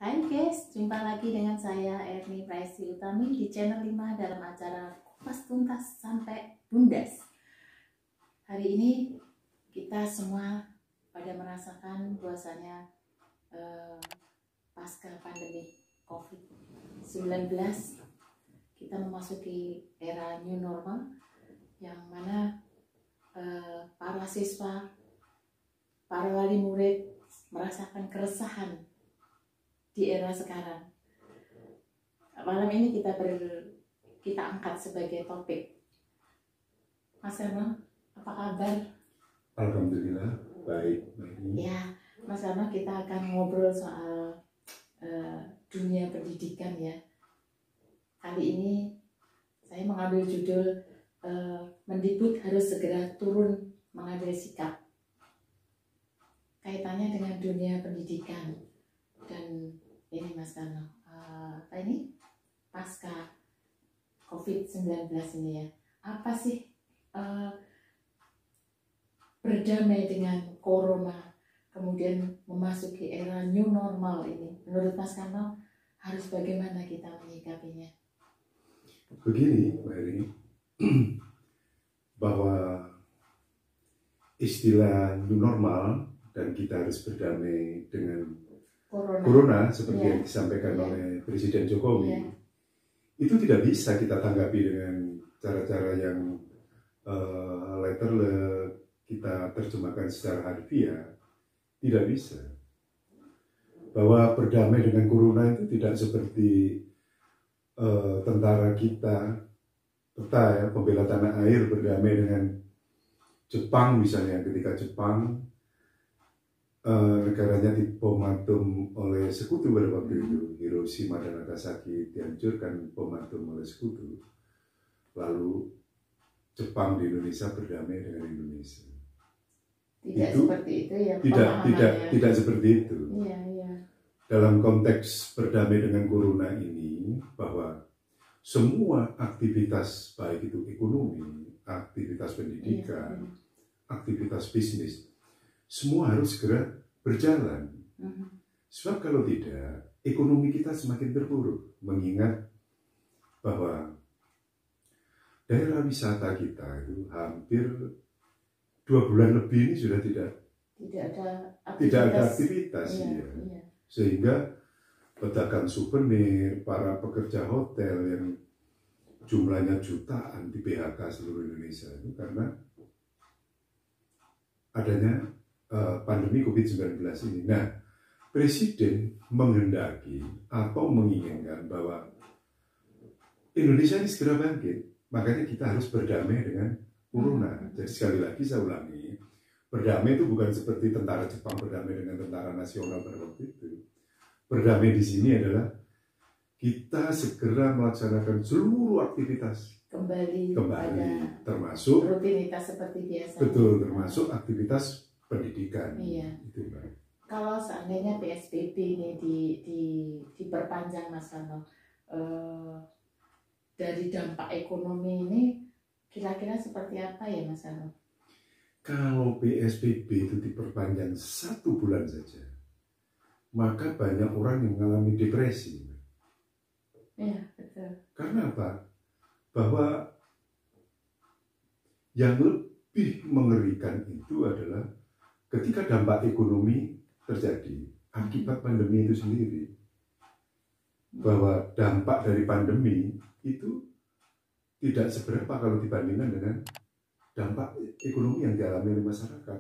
Hai guys, jumpa lagi dengan saya Erni Praisi Utami di channel 5 dalam acara Kupas Tuntas Sampai Bundas. Hari ini kita semua pada merasakan bahwasanya pasca pandemi COVID-19 kita memasuki era new normal yang mana para siswa, para wali murid merasakan keresahan di era sekarang. Malam ini kita angkat sebagai topik. Mas Herno, apa kabar? Alhamdulillah, baik. Ya, Mas Herno, kita akan ngobrol soal dunia pendidikan ya. Kali ini saya mengambil judul Mendikbud harus segera turun mengambil sikap. Kaitannya dengan dunia pendidikan. Dan ini Mas Herno, apa ini pasca COVID-19 ini ya, apa sih berdamai dengan corona kemudian memasuki era new normal ini, menurut Mas Herno harus bagaimana kita menyikapinya? Begini Mbak Eri, bahwa istilah new normal dan kita harus berdamai dengan Corona seperti yang disampaikan oleh Presiden Jokowi, itu tidak bisa kita tanggapi dengan cara-cara yang letterlek, kita terjemahkan secara harfiah, tidak bisa. Bahwa berdamai dengan Corona itu tidak seperti tentara kita, pembela tanah air berdamai dengan Jepang misalnya, ketika Jepang negaranya dibom atom oleh sekutu pada waktu itu, Hiroshima dan Nagasaki dihancurkan bom atom oleh sekutu. Lalu Jepang di Indonesia berdamai dengan Indonesia. Tidak seperti itu ya. Tidak seperti itu. Iya. Dalam konteks berdamai dengan corona ini, bahwa semua aktivitas baik itu ekonomi, aktivitas pendidikan, aktivitas bisnis, semua harus segera berjalan. Sebab kalau tidak, ekonomi kita semakin terpuruk. Mengingat bahwa daerah wisata kita itu hampir 2 bulan lebih ini sudah tidak ada aktivitas. Iya. Sehingga pedagang souvenir, para pekerja hotel yang jumlahnya jutaan di PHK seluruh Indonesia itu karena adanya pandemi COVID-19 ini. Nah, Presiden menghendaki atau menginginkan bahwa Indonesia ini segera bangkit. Makanya kita harus berdamai dengan Corona. Jadi sekali lagi saya ulangi, berdamai itu bukan seperti tentara Jepang berdamai dengan tentara nasional pada waktu itu. Berdamai di sini adalah kita segera melaksanakan seluruh aktivitas kembali termasuk rutinitas seperti biasa. Betul, termasuk aktivitas pendidikan. Iya. Itu, Mbak. Kalau seandainya PSBB ini diperpanjang Mas Herno, dari dampak ekonomi ini kira-kira seperti apa ya Mas Herno? Kalau PSBB itu diperpanjang 1 bulan saja, maka banyak orang yang mengalami depresi. Iya, betul. Karena apa? Bahwa yang lebih mengerikan itu adalah ketika dampak ekonomi terjadi akibat pandemi itu sendiri. Bahwa dampak dari pandemi itu tidak seberapa kalau dibandingkan dengan dampak ekonomi yang dialami oleh masyarakat.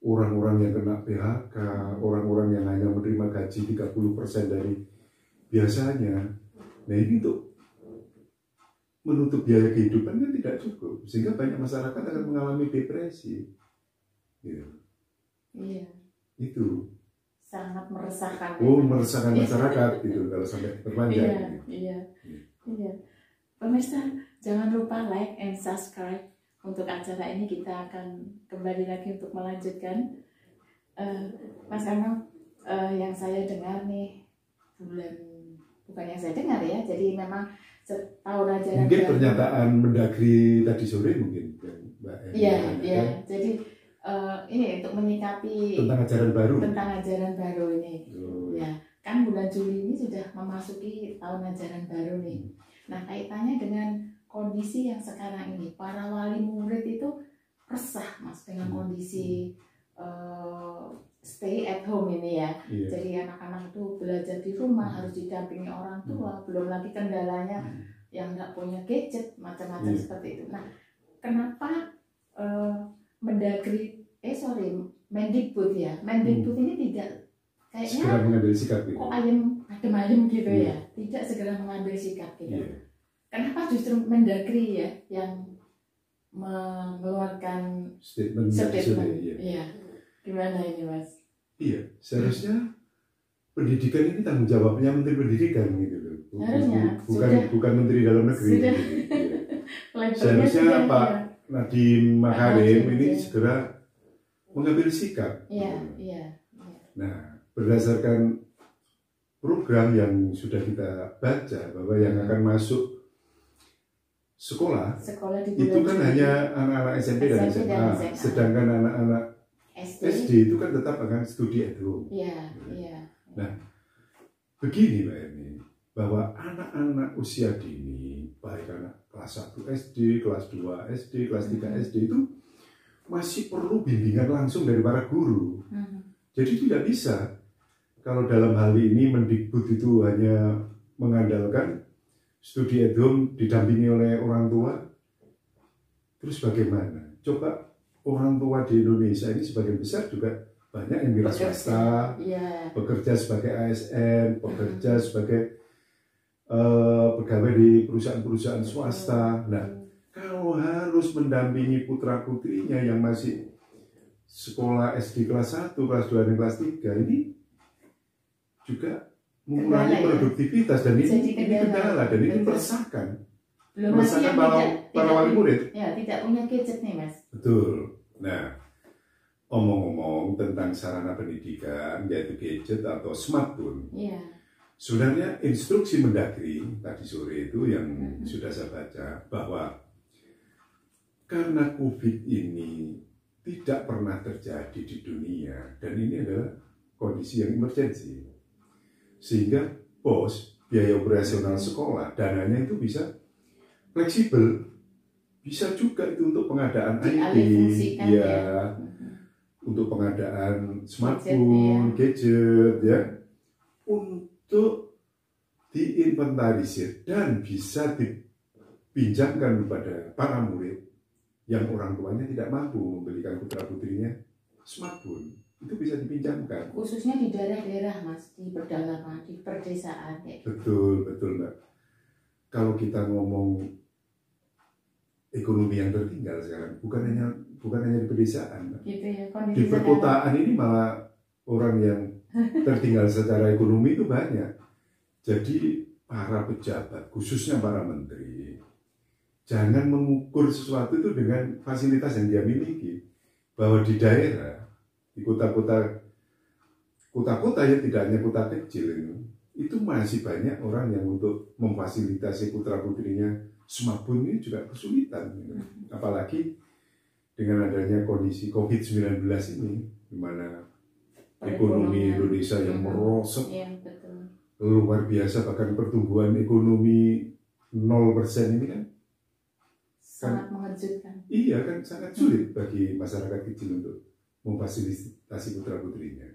Orang-orang yang kena PHK, orang-orang yang hanya menerima gaji 30% dari biasanya. Nah ini untuk menutup biaya kehidupan kan tidak cukup. Sehingga banyak masyarakat akan mengalami depresi. Gitu. Iya. Itu sangat meresahkan. Meresahkan masyarakat gitu kalau sampai berpanjang. Iya. Pemirsa, jangan lupa like and subscribe. Untuk acara ini kita akan kembali lagi untuk melanjutkan. Mas Herno, yang saya dengar nih bukan yang saya dengar ya. Jadi memang setahun ajaran. Mungkin pernyataan Mendagri tadi sore mungkin, Mbak. Iya. Jadi ini untuk menyikapi tentang ajaran baru ini. Ya, kan bulan Juli ini sudah memasuki tahun ajaran baru nih. Nah, kaitannya dengan kondisi yang sekarang ini, para wali murid itu resah Mas dengan kondisi stay at home ini ya. Jadi anak-anak itu belajar di rumah, harus didampingi orang tua, belum lagi kendalanya yang nggak punya gadget, macam-macam seperti itu. Nah, kenapa Mendikbud ini tidak kayaknya segera mengambil sikap gitu. Kok adem gitu ya, tidak segera mengambil sikap gitu. Kenapa justru Mendagri ya yang mengeluarkan statement. Iya. Gimana ini Mas? Iya, seharusnya pendidikan ini tanggung jawabnya Menteri Pendidikan gitu loh. Harusnya bukan Menteri Dalam Negeri. Sudah. Gitu. Seharusnya Pak Nadiem Makarim ini segera mengambil sikap. Iya. Nah, berdasarkan program yang sudah kita baca bahwa yang akan masuk sekolah itu kan hanya anak-anak SMP dan SMA. Sedangkan anak-anak SD itu kan tetap akan studi at home. Iya. Nah, begini Mbak Erni, bahwa anak-anak usia dini, baik anak kelas 1 SD, kelas 2 SD, kelas 3 SD itu masih perlu bimbingan langsung dari para guru. Jadi tidak bisa kalau dalam hal ini Mendikbud itu hanya mengandalkan studi at home didampingi oleh orang tua. Terus bagaimana? Coba orang tua di Indonesia ini sebagian besar juga banyak yang wira swasta, bekerja sebagai ASN, bekerja sebagai pegawai di perusahaan-perusahaan swasta. Nah, kalau harus mendampingi putra-putrinya yang masih sekolah SD kelas 1, kelas 2, dan kelas 3 ini juga mengurangi produktivitas dan ini kendala dan ini meresahkan. Meresahkan para wali murid. Ya, tidak punya gadget nih Mas. Betul. Nah, omong-omong tentang sarana pendidikan yaitu gadget atau smartphone. Sebenarnya instruksi Mendagri tadi sore itu yang sudah saya baca bahwa karena COVID ini tidak pernah terjadi di dunia dan ini adalah kondisi yang emergensi, sehingga biaya operasional sekolah dananya itu bisa fleksibel, bisa juga itu untuk pengadaan IT, untuk pengadaan smartphone, gadget, ya, untuk diinventarisir dan bisa dipinjamkan kepada para murid yang orang tuanya tidak mampu membelikan putra-putrinya smartphone. Itu bisa dipinjamkan. Khususnya di daerah-daerah Mas, di pedalaman, di perdesaan. Ya. Betul Mbak. Kalau kita ngomong ekonomi yang tertinggal sekarang, bukan hanya di pedesaan. Gitu ya, di perkotaan ini malah orang yang tertinggal secara ekonomi itu banyak. Jadi para pejabat, khususnya para menteri, jangan mengukur sesuatu itu dengan fasilitas yang dia miliki. Bahwa di daerah, di kota-kota yang tidak hanya kota kecil itu masih banyak orang yang untuk memfasilitasi putra-putrinya smartphone ini juga kesulitan. Apalagi dengan adanya kondisi COVID-19 ini, di mana ekonomi Indonesia yang merosot luar biasa, bahkan pertumbuhan ekonomi 0% ini kan sangat mengejutkan. Iya kan, sangat sulit bagi masyarakat kecil untuk memfasilitasi putra-putrinya.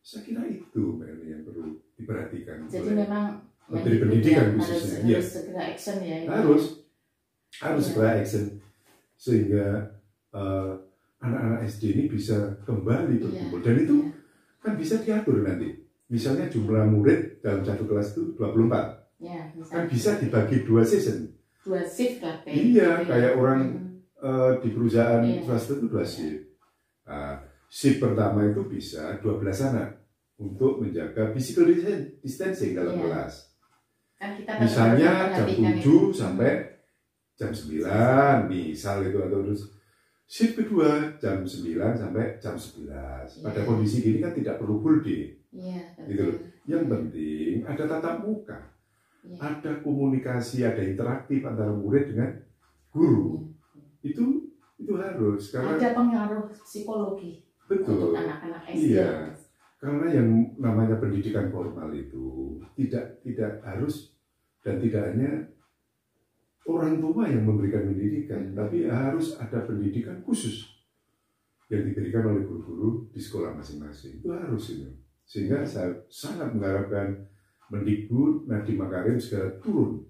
Saya kira itu yang perlu diperhatikan. Jadi memang Menteri Pendidikan khususnya harus segera action ya. Harus segera action sehingga anak-anak SD ini bisa kembali berkumpul dan itu kan bisa diatur nanti. Misalnya jumlah murid dalam satu kelas itu 24. Kan bisa dibagi 2 season. 2 shift lah. Iya, kayak orang di perusahaan swasta itu 2 shift. Shift pertama itu bisa 12 anak untuk menjaga physical distancing dalam kelas. Kan kita misalnya jam 7 sampai jam 9, misal itu, atau terus shift kedua jam 9 sampai jam 11. Pada kondisi gini kan tidak perlu full day. Gitu. Yang penting ada tatap muka. Ada komunikasi, ada interaktif antara murid dengan guru. Itu harus karena ada pengaruh psikologi untuk anak-anak SD. Karena yang namanya pendidikan formal itu tidak harus dan tidak hanya orang tua yang memberikan pendidikan, tapi harus ada pendidikan khusus yang diberikan oleh guru-guru di sekolah masing-masing. Itu harus itu. Sehingga saya sangat mengharapkan Mendikbud Nadiem Makarim segera turun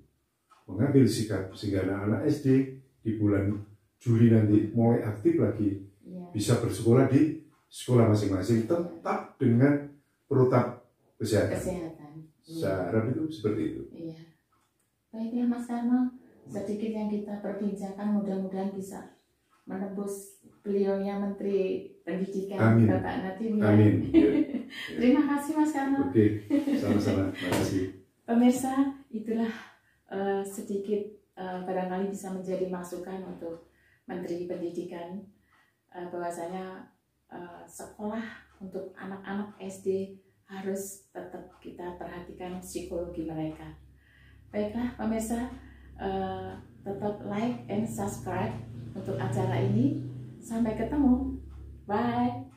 mengambil sikap sehingga anak-anak SD di bulan Juli nanti mulai aktif lagi, bisa bersekolah di sekolah masing-masing tetap dengan protap kesehatan. Saya harap itu seperti itu. Iya. Baiklah Mas Karno, sedikit yang kita perbincangkan mudah-mudahan bisa menembus beliaunya Menteri Pendidikan. Amin. Bapak Nadiem. Amin. Ya. Terima kasih Mas Karno. Oke, sama-sama. Terima kasih. Pemirsa, itulah sedikit barangkali bisa menjadi masukan untuk Menteri Pendidikan bahwasanya sekolah untuk anak-anak SD harus tetap kita perhatikan psikologi mereka. Baiklah pemirsa, tetap like and subscribe untuk acara ini. Sampai ketemu. Bye.